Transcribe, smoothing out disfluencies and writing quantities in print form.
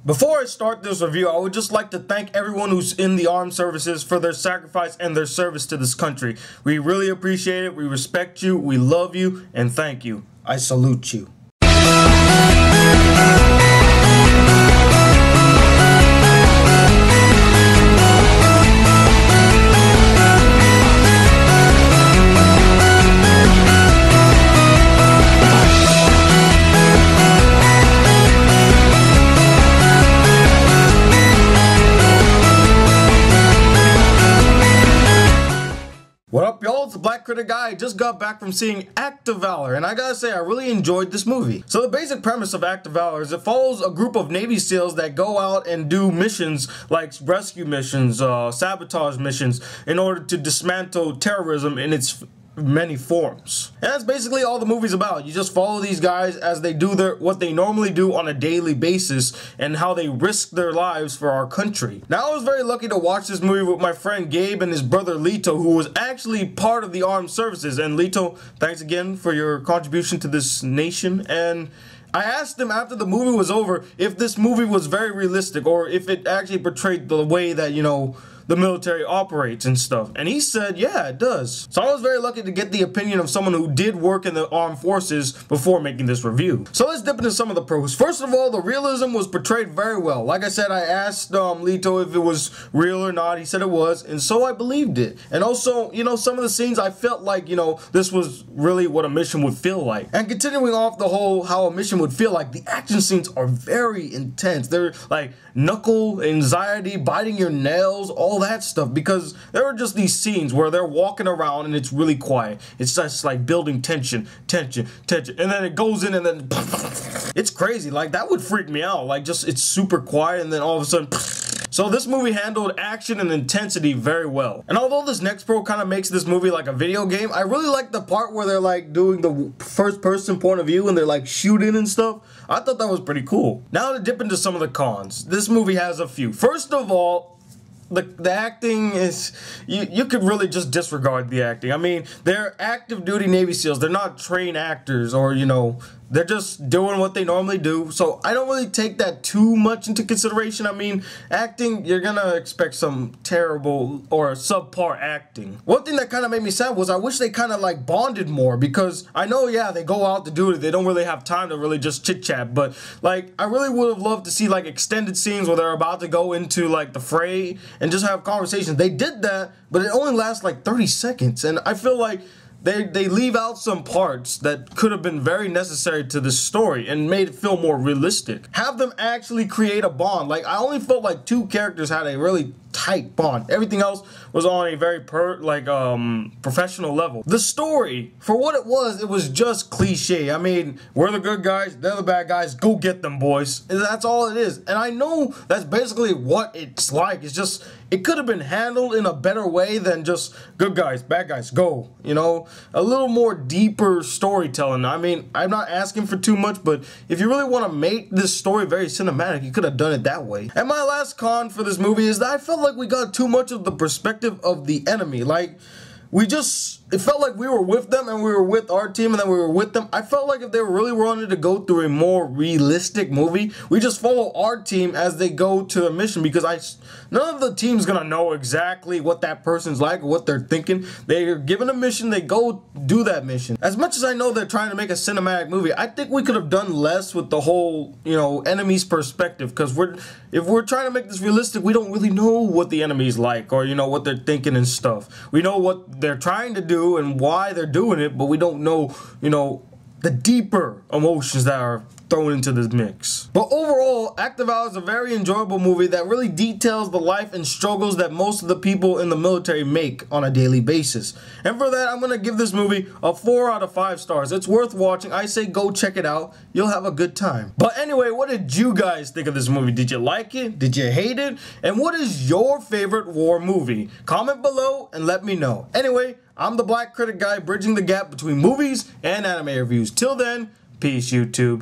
Before I start this review, I would just like to thank everyone who's in the armed services for their sacrifice and their service to this country. We really appreciate it, we respect you, we love you, and thank you. I salute you. What up, y'all? It's the Black Critic Guy. I just got back from seeing Act of Valor, and I gotta say, I really enjoyed this movie. So the basic premise of Act of Valor is it follows a group of Navy SEALs that go out and do missions like rescue missions, sabotage missions, in order to dismantle terrorism in its many forms. And that's basically all the movie's about. You just follow these guys as they do what they normally do on a daily basis and how they risk their lives for our country. Now, I was very lucky to watch this movie with my friend Gabe and his brother Lito, who was actually part of the armed services. And Lito, thanks again for your contribution to this nation. And I asked him after the movie was over if this movie was very realistic or if it actually portrayed the way that, you know, the military operates and stuff. And he said, yeah, it does. So I was very lucky to get the opinion of someone who did work in the armed forces before making this review. So let's dip into some of the pros. First of all, the realism was portrayed very well. Like I said, I asked Lito if it was real or not. He said it was, and so I believed it. And also, you know, some of the scenes I felt like, you know, this was really what a mission would feel like. And continuing off the whole how a mission would feel like, the action scenes are very intense. They're like knuckle anxiety, biting your nails, all that stuff, because there are just these scenes where they're walking around and it's really quiet. It's just like building tension, and then it goes in and then it's crazy. Like, that would freak me out. Like, just it's super quiet and then all of a sudden. So this movie handled action and intensity very well. And although this next pro kind of makes this movie like a video game, I really like the part where they're like doing the first person point of view and they're like shooting and stuff. I thought that was pretty cool. Now to dip into some of the cons. This movie has a few. First of all, the acting is, you could really just disregard the acting. I mean, they're active duty Navy SEALs. They're not trained actors, or, you know, they're just doing what they normally do. So I don't really take that too much into consideration. I mean, acting, you're gonna expect some terrible or subpar acting. One thing that kind of made me sad was I wish they kind of like bonded more, because I know, yeah, they go out to do it. They don't really have time to really just chit chat, but like, I really would have loved to see like extended scenes where they're about to go into like the fray and just have conversations. They did that, but it only lasts like 30 seconds. And I feel like they leave out some parts that could have been very necessary to this story and made it feel more realistic. Have them actually create a bond. Like, I only felt like two characters had a really tight bond. Everything else was on a very professional level. The story, for what it was just cliche. I mean, we're the good guys, they're the bad guys, go get them, boys. And that's all it is. And I know that's basically what it's like. It's just, it could have been handled in a better way than just good guys, bad guys, go. You know, a little more deeper storytelling. I mean, I'm not asking for too much, but if you really want to make this story very cinematic, you could have done it that way. And my last con for this movie is that I felt like we got too much of the perspective of the enemy. Like, it felt like we were with them and we were with our team and then we were with them. I felt like if they really wanted to go through a more realistic movie, we just follow our team as they go to a mission, because none of the team's gonna know exactly what that person's like or what they're thinking. They're given a mission, they go do that mission. As much as I know they're trying to make a cinematic movie, I think we could have done less with the whole, you know, enemy's perspective, because if we're trying to make this realistic, we don't really know what the enemy's like, or, you know, what they're thinking and stuff. We know what they're trying to do and why they're doing it, but we don't know, you know, the deeper emotions that are thrown into this mix. But overall, Act of Valor is a very enjoyable movie that really details the life and struggles that most of the people in the military make on a daily basis. And for that, I'm gonna give this movie a 4 out of 5 stars. It's worth watching. I say go check it out. You'll have a good time. But anyway, what did you guys think of this movie? Did you like it? Did you hate it? And what is your favorite war movie? Comment below and let me know. Anyway, I'm the Black Critic Guy, bridging the gap between movies and anime reviews. Till then, peace, YouTube.